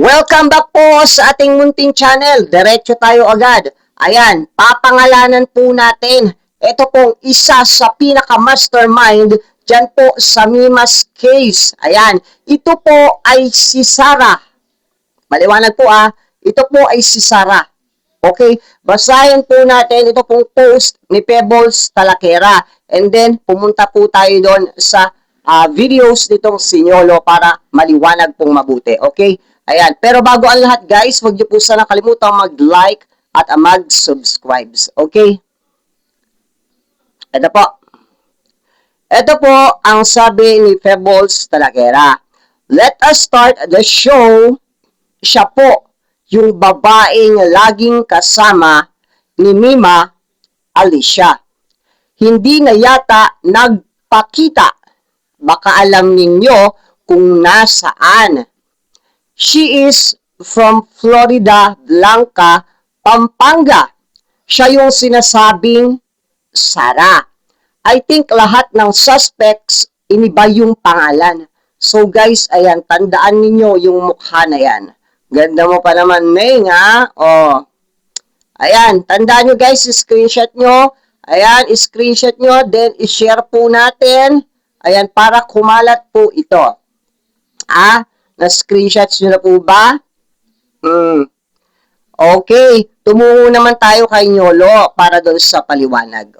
Welcome back po sa ating munting channel. Diretso tayo agad. Ayan, papangalanan po natin. Ito pong isa sa pinaka-mastermind dyan po sa Mima's case. Ayan, ito po ay si Sarah. Maliwanag po ito po ay si Sarah. Okay, basahin po natin ito pong post ni Pebbles Talakera. And then, pumunta po tayo doon sa videos nitong Sinyolo para maliwanag pong mabuti. Okay? Ayan. Pero bago ang lahat, guys, huwag niyo po sana kalimutan mag-like at mag-subscribe. Okay? Ito po. Ito po ang sabi ni Pebbles Talakera. Let us start the show. Siya po yung babaeng laging kasama ni Mima Alicia. Hindi na yata nagpakita. Baka alam ninyo kung nasaan. She is from Florida Blanca, Pampanga. Siya yung sinasabing Sarah. I think lahat ng suspects iniba yung pangalan. So guys, ayan, tandaan ninyo yung mukha na yan. Ganda mo pa naman, May, ha? Oh. Ayan, tandaan nyo guys, screenshot nyo. Ayan, screenshot nyo, then i-share po natin. Ayan, para kumalat po ito. Na-screenshots nyo na po ba? Okay, tumungo naman tayo kay Nyolo para doon sa paliwanag.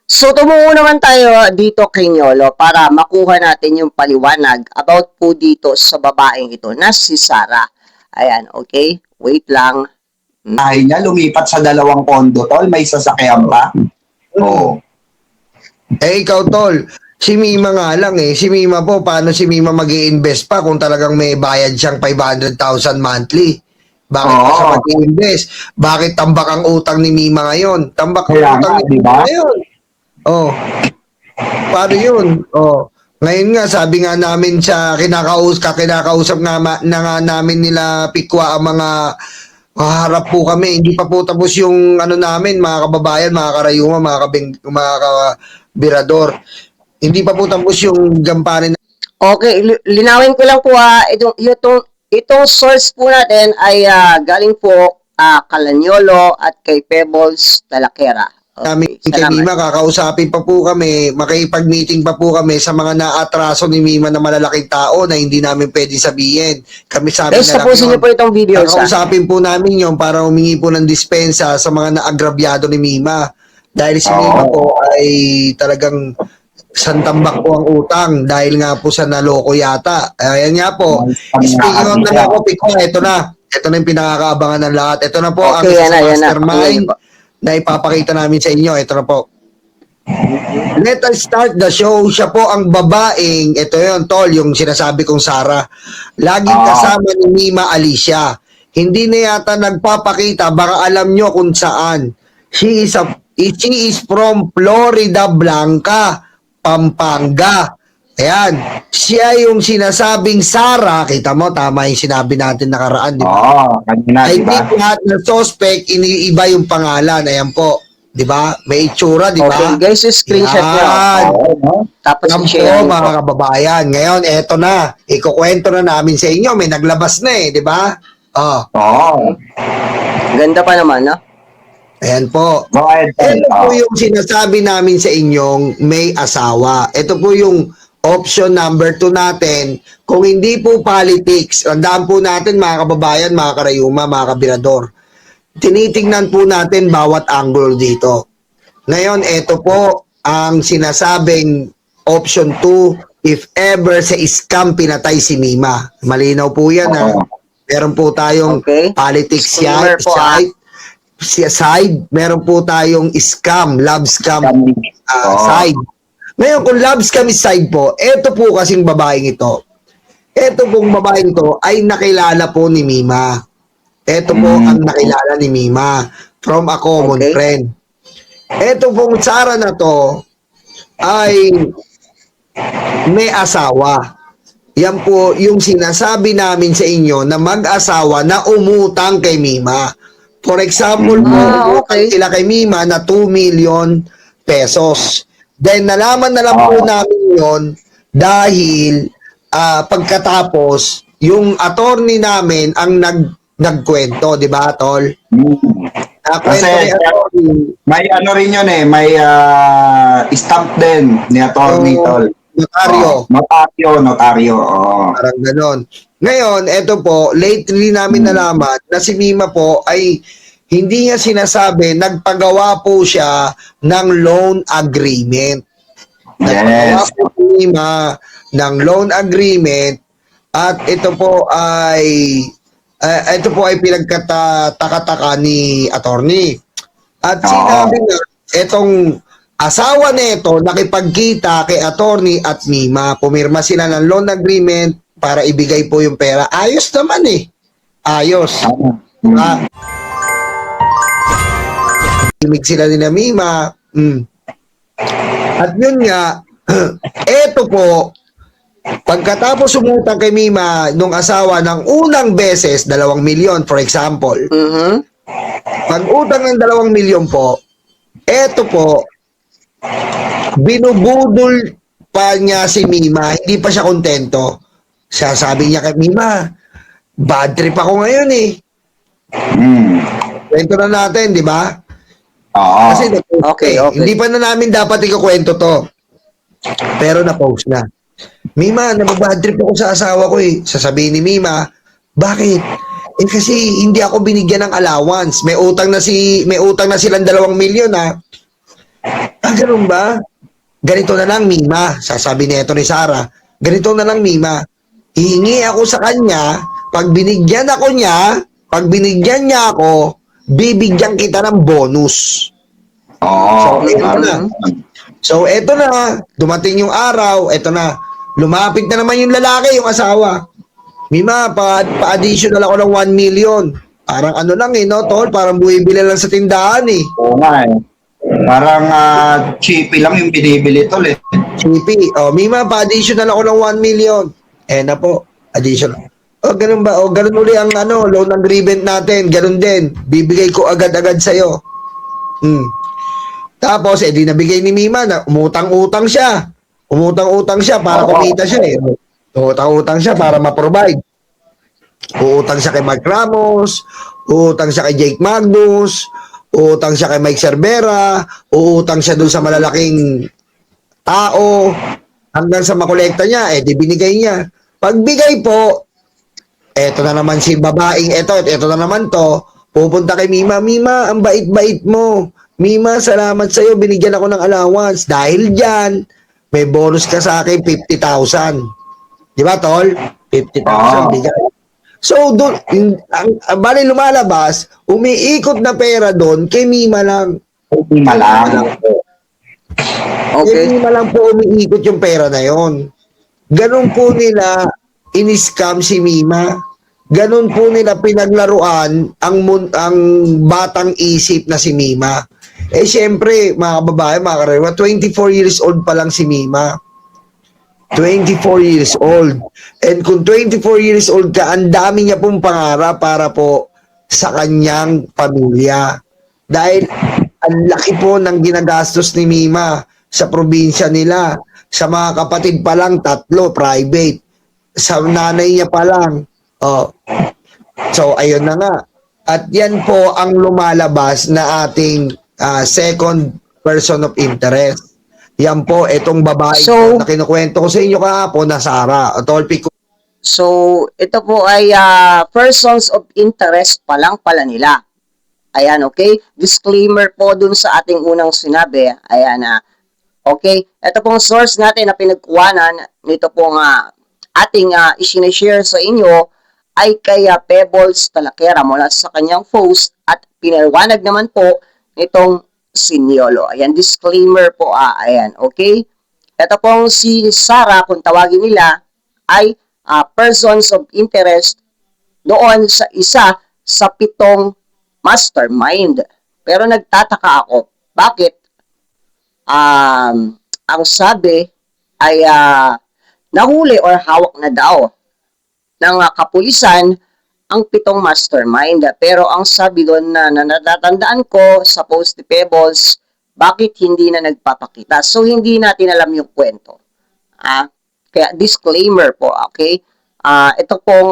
So, tumungo naman tayo dito kay Nyolo para makuha natin yung paliwanag about po dito sa babaeng ito na si Sarah. Ayan, okay? Wait lang. Ay niya, lumipat sa dalawang kondo, tol. May sasakyan pa. Oo. Ikaw, tol. Si Mima nga lang eh. Si Mima po, paano si Mima mag-i-invest pa kung talagang may bayad siyang 500,000 monthly? Bakit pa siya mag-i-invest? Bakit tambak ang utang ni Mima ngayon? Tambak ang Kaya utang nga, ni di Mima ba? ngayon. Oh. Paano yun? Oh. Ngayon nga, sabi nga namin sa kinakausap nga, na nga namin nila Pikwa ang mga harap po kami. Hindi pa po tapos yung ano namin, mga kababayan, mga karayuma, mga kabirador. Hindi pa po tapos yung gampanin. Okay, linawin ko lang po itong source po natin ay galing po Kalanyolo at kay Pebbles Talakera. Namin Okay, kay salamat. Mima, kakausapin pa po kami, makipag-meeting pa po kami sa mga naatraso ni Mima na malalaking tao na hindi namin pwede sabihin. Kami sabi Guys, na lang tapusin niyo yun. po itong video. Kakausapin po namin yun para humingi po ng dispensa sa mga naagrabyado ni Mima. Dahil si Mima po ay talagang santambak po ang utang dahil nga po sa naloko yata. Ayan nga po. Speaking of na ako, Piko, ito na. Ito na yung pinakakaabangan ng lahat. Ito na po ang Okay, isa sa yan na. mastermind na ipapakita namin sa inyo. Ito na po. Let us start the show. Siya po ang babaeng, ito yun, tol, yung sinasabi kong Sarah. Laging kasama ni Mima Alicia. Hindi na yata nagpapakita, baka alam nyo kung saan. She is from Florida Blanca, Pampanga. Ayan. Siya yung sinasabing Sarah. Kita mo, tama yung sinabi natin nakaraan, di ba? Kanina, I di ba? think lahat ng suspect, iniiba yung pangalan. Ayan po. Di ba? May itsura, di ba? Okay, guys, screenshot niyo. Yan. Tapos Yan i-share po, niyo po. mga kababayan. Ngayon, eto na. Ikukwento na namin sa inyo. May naglabas na eh, di ba? Oh. Ganda pa naman, no? Ayan po. Go ahead, tol. Ito po yung sinasabi namin sa inyong may asawa. Ito po yung option number 2 natin. Kung hindi po politics, tandaan po natin mga kababayan, mga karayuma, mga kabirador. Tinitingnan po natin bawat angle dito. Ngayon, ito po ang sinasabing option 2, if ever sa scam pinatay si Mima. Malinaw po yan ha. Meron po tayong politics Disclaimer po, side, meron po tayong scam, love scam side. Ngayon, kung love scam side po, eto po kasing babaeng ito. Eto pong babaeng ito ay nakilala po ni Mima. Eto po ang nakilala ni Mima from a common friend. Eto pong Sarah na to ay may asawa. Yan po yung sinasabi namin sa inyo na mag-asawa na umutang kay Mima. For example po, umutang sila kay Mima na 2 million pesos. Then nalaman na lang po namin yon dahil pagkatapos yung attorney namin ang nagkwento, di ba, Tol? Kasi Kwento ni attorney. may ano rin yun eh, may stamp din ni attorney So, Tol. notaryo. Notaryo. Oo. Parang ganon. Ngayon, eto po, lately namin nalaman na si Mima po ay hindi niya sinasabi, nagpagawa po siya ng loan agreement. Nagpagawa Yes. po si Mima ng loan agreement at ito po ay pinagkataka ni attorney. At Oo. sinabi nga, etong asawa nito nakipagkita kay attorney at Mima. Pumirma sila ng loan agreement para ibigay po yung pera. Ayos naman eh. Ayos. Diba? Imig sila ni na Mima. At yun nga, eto po, pagkatapos umutang kay Mima nung asawa ng unang beses, 2 milyon for example, pag utang ng 2 milyon po, eto po, binubudol pa niya si Mima, hindi pa siya kontento. Sabi niya kay Mima, bad trip ako ngayon eh. Kwento na natin, di ba? Oo. Kasi Okay. hindi pa na namin dapat ikukwento to. Pero na-post na. Mima, nababad trip ako sa asawa ko eh. Sasabihin ni Mima, bakit? Eh kasi hindi ako binigyan ng allowance. May utang na silang 2 milyon ha. Ganun ba? Ganito na lang, Mima. Sasabi nito ni Sarah, ganito na lang, Mima. Hihingi ako sa kanya, pag binigyan niya ako, bibigyan kita ng bonus. Oo. So, eto na. Dumating yung araw, eto na. Lumapit na naman yung lalaki, yung asawa. Mima, pa-additional ako ng 1 million. Parang ano lang eh, no, Tol? Parang buwibili lang sa tindahan eh. Oo nga eh. Parang cheapy lang yung binibili Tol eh. CP. Mima, pa-additional ako ng 1 million. Na po, additional. Ganun ba? Ganun uli ang loan agreement natin. Ganun din. Bibigay ko agad-agad sa'yo. Tapos, di nabigay ni Mima na umutang-utang siya. Umutang-utang siya para kumita siya eh. Umutang-utang siya para ma-provide. Uutang siya kay Mark Ramos, uutang siya kay Jake Magnus, uutang siya kay Mike Cervera, uutang siya dun sa malalaking tao, hanggang sa makolekta niya, di binigay niya. Pagbigay po, eto na naman si babaeng, eto na naman to, pupunta kay Mima, Mima, ang bait-bait mo. Mima, salamat sa'yo, binigyan ako ng allowance. Dahil dyan, may bonus ka sa akin, 50,000. Di ba, Tol? 50,000 bigay. So, bali lumalabas, umiikot na pera doon, kay Mima lang. Mima lang. Okay. Kay Mima lang po umiikot yung pera na yon. Ganun po nila in-scam si Mima. Ganun po nila pinaglaruan ang batang isip na si Mima. Siyempre, mga kababae, mga karewa, 24 years old pa lang si Mima. 24 years old. And kung 24 years old ka, ang dami niya pong pangarap para po sa kanyang pamilya. Dahil ang laki po ng ginagastos ni Mima sa probinsya nila. Sa mga kapatid pa lang, 3, private. Sa nanay niya pa lang. So, ayun na nga. At yan po ang lumalabas na ating second person of interest. Yan po, itong babae So, na kinukwento ko sa inyo kahapon na Sarah. Tolpi ko. So, ito po ay persons of interest pa lang pala nila. Ayan, okay? Disclaimer po dun sa ating unang sinabi. Ayan, okay? Ito pong source natin na pinagkuhanan nito pong ating isinashare sa inyo ay kay Pebbles Talakera mula sa kanyang post at pinaliwanag naman po nitong Siniolo. Ayan, disclaimer po. Ayan, okay? Ito pong si Sarah, kung tawagin nila, ay persons of interest doon sa isa sa 7 mastermind. Pero nagtataka ako, bakit ang sabi ay nahuli or hawak na daw ng kapulisan ang 7 mastermind. Pero ang sabi doon na natatandaan ko sa post ni Pebbles, bakit hindi na nagpapakita? So, hindi natin alam yung kwento. Kaya disclaimer po, okay? Ito pong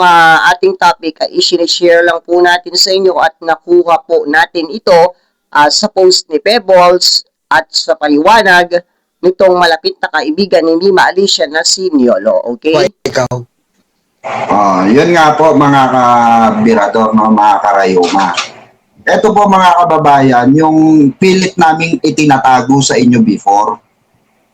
ating topic ay i-share lang po natin sa inyo at nakuha po natin ito sa post ni Pebbles at sa paliwanag nitong malapit na kaibigan ni Mima Alicia na si Niolo. Okay? Ikaw. Yun nga po mga kabirador, no, mga karayuma. Ito po mga kababayan, yung pilit naming itinatago sa inyo before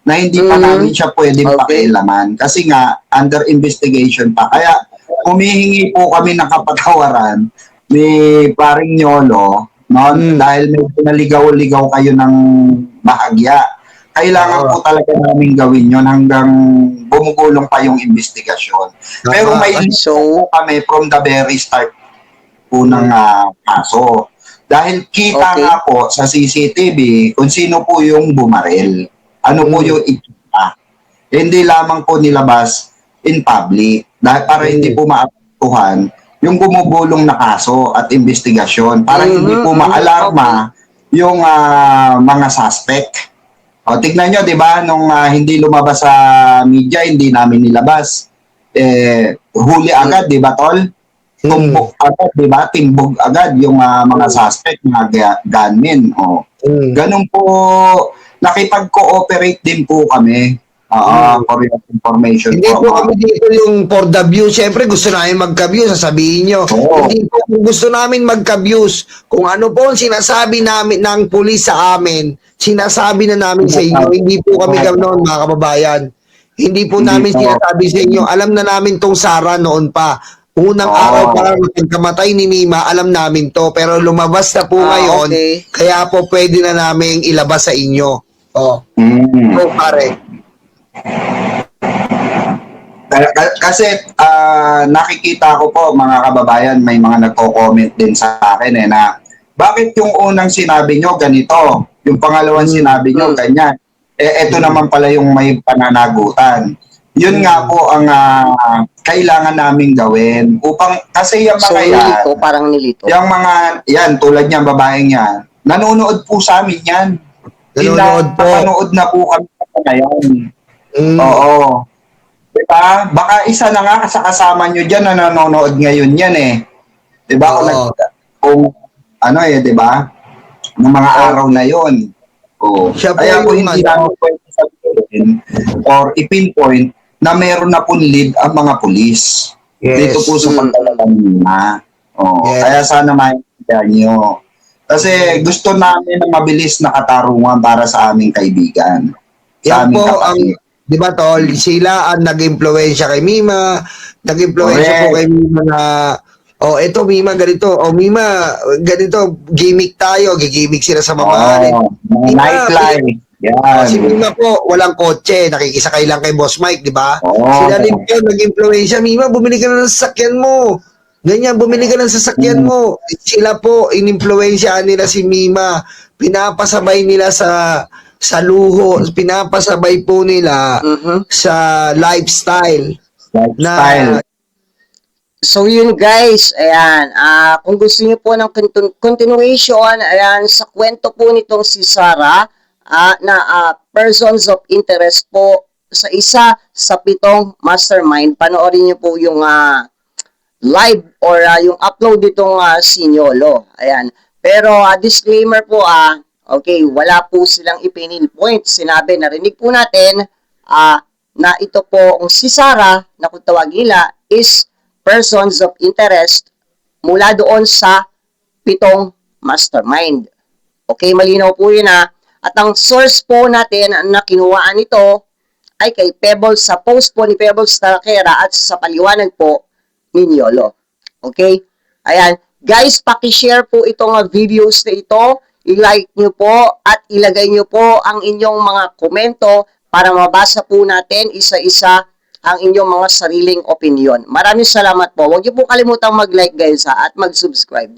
na hindi pa namin siya pwedeng pakialaman kasi nga under investigation pa. Kaya humihingi po kami ng kapatawaran ni paring Niolo, no? Dahil may pinaligaw-ligaw kayo ng bahagya. Kailangan po talaga namin gawin yon hanggang bumugulong pa yung investigasyon. Pero may po kami from the very start po ng kaso. Dahil kita nga po sa CCTV kung sino po yung bumaril. Ano po yung ikita. Hindi lamang po nilabas in public. Dahil para hindi po maapektuhan yung bumubulong na kaso at investigasyon. Para hindi po maalarma yung mga suspect. O, tignan nyo, di ba, nung hindi lumabas sa media, hindi namin nilabas. Huli agad, di ba, Tol? Tumbok agad, di ba? Timbog agad yung mga suspect, mga gunmen. O. Ganun po, nakipag-cooperate din po kami. For your information. Hindi po kami dito yung for the view. Siyempre, gusto namin magka-view, sasabihin nyo. Hindi po gusto namin magka-views. Kung ano po ang sinasabi namin ng pulis sa amin, sinasabi na namin sa inyo. Hindi po kami ganoon, mga kababayan. Hindi po namin sinasabi sa inyo. Alam na namin tong Sara noon pa. Unang araw pa lang pagkamatay ni Mima, alam namin to. Pero lumabas na po ngayon, kaya po pwede na namin ilabas sa inyo. So, pare. Kasi nakikita ko po mga kababayan, may mga nagko-comment din sa akin na bakit yung unang sinabi nyo ganito, yung pangalawang sinabi nyo ganyan, eto naman pala yung may pananagutan. Yun nga po ang kailangan naming gawin upang kasi yung mga nilito, parang nilito. Yung mga yan tulad niyan, babaeng yan, nanonood po sa amin yan. Nanonood na po kami sa ngayon. Oo. Diba? Baka isa na nga sa kasama nyo dyan na nanonood ngayon yan Diba? Kung ano diba? Ng mga araw na yon. Kaya po hindi namin pwede sabihin or ipinpoint na meron na po lead ang mga pulis. Dito po sa pagtalagang nila. Kaya sana maintindihan nyo. Kasi gusto namin na mabilis na katarungan para sa aming kaibigan. Yan po ang, di ba Tol, sila ang nag-impluensya kay Mima, nag-impluensya po kay Mima na, eto Mima, ganito, Mima, ganito, gimmick tayo, gigimmick sila sa mamahalin. Nightlife. Yan. Si Mima po, walang kotse, nakikisakay lang kay Boss Mike, di ba? Sila din po nag-impluensya, Mima, bumili ka na ng sasakyan mo. Ganyan, bumili ka ng sasakyan mo. Sila po, in-impluensyahan nila si Mima. Pinapasabay nila sa luho, pinapasabay po nila sa lifestyle. So yun guys, ayan, kung gusto niyo po ng continuation, ayan, sa kwento po nitong si Sara, na persons of interest po sa isa sa 7 mastermind, panoorin niyo po yung live or yung upload nitong si Niolo. Ayan. Pero disclaimer po okay, wala po silang ipinil-point. Sinabi, narinig po natin na ito po ang si Sara na kung tawagin nila is persons of interest mula doon sa 7 mastermind. Okay, malinaw po yun At ang source po natin na kinuhaan nito ay kay Pebbles, sa post po ni Pebbles Tarakera at sa paliwanag po ni Niolo. Okay? Ayan. Guys, pakishare po itong videos na ito. I-like nyo po at ilagay nyo po ang inyong mga komento para mabasa po natin isa-isa ang inyong mga sariling opinion. Maraming salamat po. Huwag nyo po kalimutang mag-like guys at mag-subscribe.